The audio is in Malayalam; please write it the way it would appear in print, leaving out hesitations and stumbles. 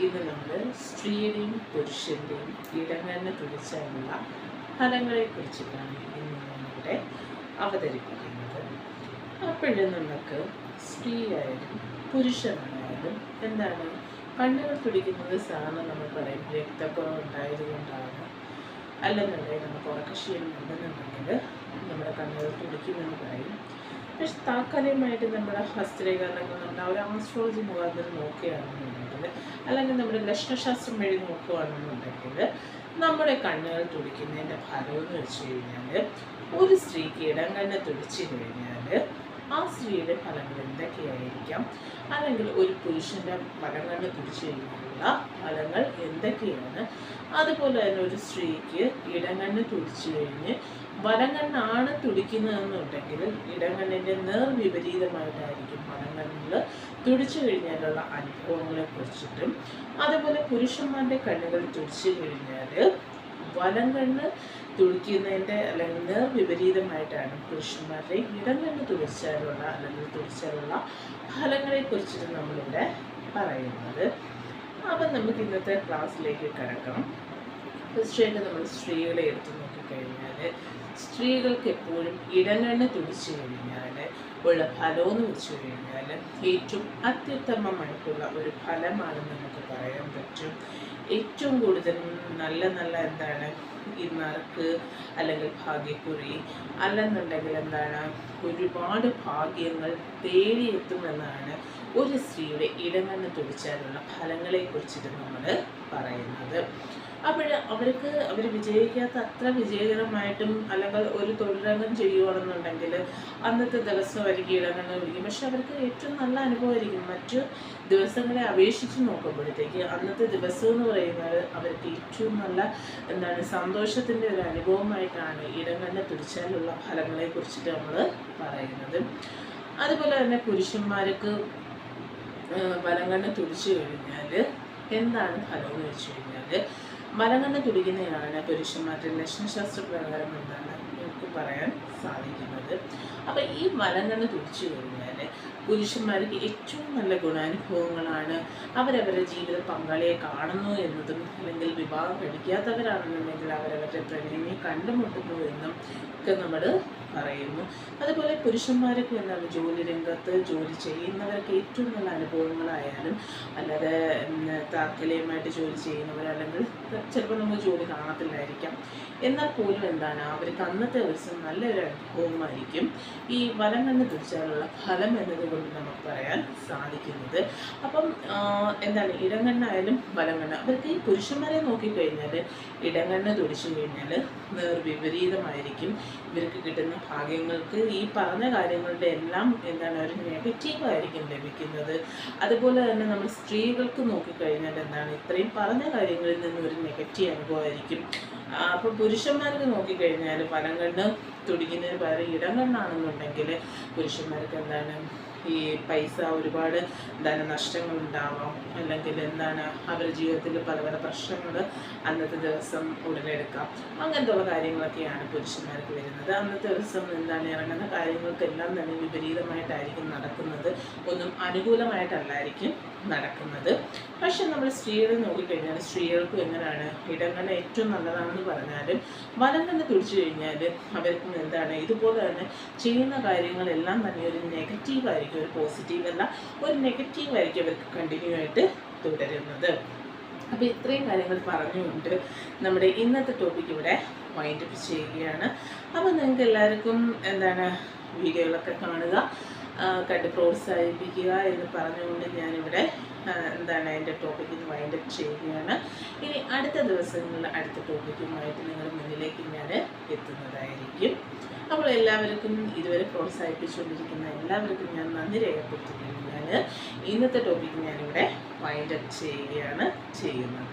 ഇന്ന് നമ്മൾ സ്ത്രീയുടെയും പുരുഷൻ്റെയും ഇടങ്ങലിന് തുടിച്ചാലുള്ള ഫലങ്ങളെക്കുറിച്ചിട്ടാണ് ഇന്ന് നമ്മളിവിടെ അവതരിപ്പിക്കുന്നത്. അപ്പോഴും നമുക്ക് സ്ത്രീയായാലും പുരുഷനായാലും എന്താണ് കണ്ണുകൾ തുടിക്കുന്നത് സാധാരണ നമ്മൾ പറയും രക്തക്കുറവുണ്ടായതുകൊണ്ടാണ്, അല്ലെന്നുണ്ടെങ്കിൽ നമുക്ക് ഉറക്കക്ഷീണം ഉണ്ടെന്നുണ്ടെങ്കിൽ നമ്മുടെ കണ്ണുകൾ തുടിക്കുമെന്ന് പറയും. പക്ഷെ താൽക്കാലികമായിട്ട് നമ്മുടെ ഹസ്തരേഖ അല്ലെങ്കിൽ നമ്മുടെ ഒരു ആസ്ട്രോളജി മുഖാന്തരം നോക്കുകയാണെന്നുണ്ടെങ്കിൽ, അല്ലെങ്കിൽ നമ്മുടെ ലക്ഷണശാസ്ത്രം വഴി നോക്കുകയാണെന്നുണ്ടെങ്കിൽ നമ്മുടെ കണ്ണുകൾ തുടിക്കുന്നതിൻ്റെ ഫലമെന്ന് വെച്ച് കഴിഞ്ഞാൽ ഒരു സ്ത്രീക്ക് ഇടംകണ്ണ് തുടിച്ചു കഴിഞ്ഞാൽ ആ സ്ത്രീയുടെ ഫലങ്ങൾ എന്തൊക്കെയായിരിക്കാം, അല്ലെങ്കിൽ ഒരു പുരുഷൻ്റെ വലങ്കണ്ണ് തുടിച്ചു കഴിഞ്ഞാലുള്ള ഫലങ്ങൾ എന്തൊക്കെയാണ്, അതുപോലെ തന്നെ ഒരു സ്ത്രീക്ക് ഇടംകണ്ണ് തുടിച്ചു കഴിഞ്ഞ് വലങ്കണ്ണാണ് തുടിക്കുന്നതെന്നുണ്ടെങ്കിൽ ഇടംകണ്ണിൻ്റെ നേർവിപരീതമായിട്ടായിരിക്കും വലങ്കണ്ണിൽ തുടിച്ചു കഴിഞ്ഞാലുള്ള അനുഭവങ്ങളെ കുറിച്ചിട്ടും, അതുപോലെ പുരുഷന്മാരുടെ കണ്ണുകൾ തുടിച്ചു കഴിഞ്ഞാൽ വലങ്കണ്ണ് തുടിക്കുന്നതിൻ്റെ അല്ലെങ്കിൽ നേർവിപരീതമായിട്ടാണ് പുരുഷന്മാരുടെ ഇടംകണ്ണ് തുടിച്ചാലുള്ള അല്ലെങ്കിൽ തുടിച്ചാലുള്ള ഫലങ്ങളെ കുറിച്ചിട്ട് നമ്മളിവിടെ പറയുന്നത്. അപ്പം നമുക്ക് ഇന്നത്തെ ക്ലാസ്സിലേക്ക് കിടക്കാം. തീർച്ചയായിട്ടും നമ്മൾ സ്ത്രീകളെ എടുത്തു നോക്കിക്കഴിഞ്ഞാൽ സ്ത്രീകൾക്ക് എപ്പോഴും ഇടംകണ്ണ് തുടിച്ചു കഴിഞ്ഞാൽ ഉള്ള ഫലമെന്ന് വെച്ച് കഴിഞ്ഞാൽ ഏറ്റവും അത്യുത്തമമായിട്ടുള്ള ഒരു ഫലമാണെന്ന് നമുക്ക് പറയാൻ പറ്റും. ഏറ്റവും കൂടുതൽ നല്ല എന്താണ് ഈ നറുക്ക് അല്ലെങ്കിൽ ഭാഗ്യക്കുറി അല്ലെന്നുണ്ടെങ്കിൽ എന്താണ് ഒരുപാട് ഭാഗ്യങ്ങൾ തേടിയെത്തുമെന്നാണ് ഒരു സ്ത്രീയുടെ ഇടംകണ്ണ് തുടിച്ചാലുള്ള ഫലങ്ങളെ കുറിച്ചിട്ട് നമ്മൾ പറയുന്നത്. അപ്പോൾ അവർ വിജയിക്കാത്ത അത്ര വിജയകരമായിട്ടും അല്ലെങ്കിൽ ഒരു തൊഴിലംഗം ചെയ്യുകയാണെന്നുണ്ടെങ്കിൽ അന്നത്തെ ദിവസം അവർക്ക് ഇടംകണ്ണ് വിളിക്കും. പക്ഷെ അവർക്ക് ഏറ്റവും നല്ല അനുഭവമായിരിക്കും. മറ്റു ദിവസങ്ങളെ അപേക്ഷിച്ച് നോക്കുമ്പോഴത്തേക്ക് അന്നത്തെ ദിവസം എന്ന് പറയുന്നത് അവർക്ക് ഏറ്റവും നല്ല എന്താണ് സന്തോഷത്തിൻ്റെ ഒരു അനുഭവമായിട്ടാണ് ഇടംകണ്ണ് തുടിച്ചാലുള്ള ഫലങ്ങളെ കുറിച്ചിട്ട് നമ്മൾ പറയുന്നത്. അതുപോലെ തന്നെ പുരുഷന്മാർക്ക് വലങ്കണ്ണ് തുടിച്ചു കഴിഞ്ഞാൽ എന്താണ് ഫലം എന്ന് വെച്ച് കഴിഞ്ഞാൽ വലങ്കണ്ണ് തുടിക്കുന്നതിനാണ് പുരുഷന്മാരുടെ ലക്ഷണശാസ്ത്ര പ്രകാരം എന്താണ് നമുക്ക് പറയാൻ സാധിക്കുന്നത്. അപ്പം ഈ വലങ്കണ്ണ് തുടിച്ചു കഴിഞ്ഞാൽ പുരുഷന്മാർക്ക് ഏറ്റവും നല്ല ഗുണാനുഭവങ്ങളാണ്. അവരവരുടെ ജീവിത പങ്കാളിയെ കാണുന്നു എന്നതും, അല്ലെങ്കിൽ വിവാഹം കഴിക്കാത്തവരാണെന്നുണ്ടെങ്കിൽ അവരവരുടെ പ്രണയിനെ കണ്ടുമുട്ടുന്നു എന്നും ഒക്കെ നമ്മൾ പറയുന്നു. അതുപോലെ പുരുഷന്മാർക്ക് എന്താണ് ജോലി രംഗത്ത് ജോലി ചെയ്യുന്നവർക്ക് ഏറ്റവും നല്ല അനുഭവങ്ങളായാലും, അല്ലാതെ താൽക്കാലികമായിട്ട് ജോലി ചെയ്യുന്നവരല്ലെങ്കിൽ ചിലപ്പോൾ നമുക്ക് ജോലി കാണത്തില്ലായിരിക്കാം, എന്നാൽ പോലും എന്താണ് അവർക്ക് അന്നത്തെ ദിവസം നല്ലൊരു അനുഭവമായിരിക്കും ഈ വലങ്കണ്ണ് തുടിച്ചാലുള്ള ഫലം എന്നതുകൊണ്ട് നമുക്ക് പറയാൻ സാധിക്കുന്നത്. അപ്പം എന്താണ് ഇടംകണ്ണായാലും വലങ്കണ്ണ് അവർക്ക് ഈ പുരുഷന്മാരെ നോക്കിക്കഴിഞ്ഞാൽ ഇടംകണ്ണ് തുടിച്ചു കഴിഞ്ഞാൽ നേർവിപരീതമായിരിക്കും. ഇവർക്ക് കിട്ടുന്ന ഭാഗ്യങ്ങൾക്ക് ഈ പറഞ്ഞ കാര്യങ്ങളുടെ എല്ലാം എന്താണ് ഒരു നെഗറ്റീവായിരിക്കും ലഭിക്കുന്നത്. അതുപോലെ തന്നെ നമ്മൾ സ്ത്രീകൾക്ക് നോക്കിക്കഴിഞ്ഞാൽ എന്താണ് ഇത്രയും പറഞ്ഞ കാര്യങ്ങളിൽ നിന്ന് ഒരു നെഗറ്റീവ് അനുഭവമായിരിക്കും. അപ്പോൾ പുരുഷന്മാർക്ക് നോക്കിക്കഴിഞ്ഞാൽ വലങ്കണ്ണ് തുടിക്കുന്നതിന് പകരം ഇടംകണ്ണാണെന്നുണ്ടെങ്കിൽ പുരുഷന്മാർക്ക് എന്താണ് ഈ പൈസ ഒരുപാട് എന്താണ് നഷ്ടങ്ങളുണ്ടാവാം, അല്ലെങ്കിൽ എന്താണ് അവരുടെ ജീവിതത്തിൽ പല പ്രശ്നങ്ങൾ അന്നത്തെ ദിവസം ഉടലെടുക്കാം. അങ്ങനത്തെ ഉള്ള കാര്യങ്ങളൊക്കെയാണ് പുരുഷന്മാർക്ക് വരുന്നത്. അന്നത്തെ ദിവസം എന്താണ് ഇറങ്ങുന്ന കാര്യങ്ങൾക്കെല്ലാം തന്നെ വിപരീതമായിട്ടായിരിക്കും നടക്കുന്നത്, ഒന്നും അനുകൂലമായിട്ടല്ലായിരിക്കും നടക്കുന്നത്. പക്ഷെ നമ്മൾ സ്ത്രീകളെ നോക്കിക്കഴിഞ്ഞാൽ സ്ത്രീകൾക്കും എങ്ങനെയാണ് ഇടംകണ്ണ് ഏറ്റവും നല്ലതാണെന്ന് പറഞ്ഞാലും വലങ്കണ്ണ് തുടിച്ചു കഴിഞ്ഞാൽ അവർക്കും എന്താണ് ഇതുപോലെ തന്നെ ചെയ്യുന്ന കാര്യങ്ങളെല്ലാം തന്നെ ഒരു നെഗറ്റീവായിരിക്കും, ഒരു പോസിറ്റീവ് അല്ല ഒരു നെഗറ്റീവായിരിക്കും അവർക്ക് കണ്ടിന്യൂ ആയിട്ട് തുടരുന്നത്. അപ്പോൾ ഇത്രയും കാര്യങ്ങൾ പറഞ്ഞുകൊണ്ട് നമ്മുടെ ഇന്നത്തെ ടോപ്പിക് ഇവിടെ വൈൻഡപ്പ് ചെയ്യുകയാണ്. അപ്പോൾ നിങ്ങൾക്ക് എല്ലാവർക്കും എന്താണ് വീഡിയോകളൊക്കെ കാണുക, കണ്ട് പ്രോത്സാഹിപ്പിക്കുക എന്ന് പറഞ്ഞുകൊണ്ട് ഞാനിവിടെ എന്താണ് എൻ്റെ ടോപ്പിക്കിന് വൈൻഡപ്പ് ചെയ്യുകയാണ്. ഇനി അടുത്ത ദിവസങ്ങളിൽ അടുത്ത ടോപ്പിക്കുമായിട്ട് നിങ്ങളുടെ മുന്നിലേക്ക് ഞാൻ എത്തുന്നതായിരിക്കും. അപ്പോൾ എല്ലാവർക്കും ഇതുവരെ പ്രോത്സാഹിപ്പിച്ചുകൊണ്ടിരിക്കുന്ന എല്ലാവർക്കും ഞാൻ നന്ദി രേഖപ്പെടുത്തുകയാണ്. ഇന്നത്തെ ടോപ്പിക്ക് ഞാനിവിടെ വൈൻഡപ്പ് ചെയ്യുകയാണ് ചെയ്യുന്നത്.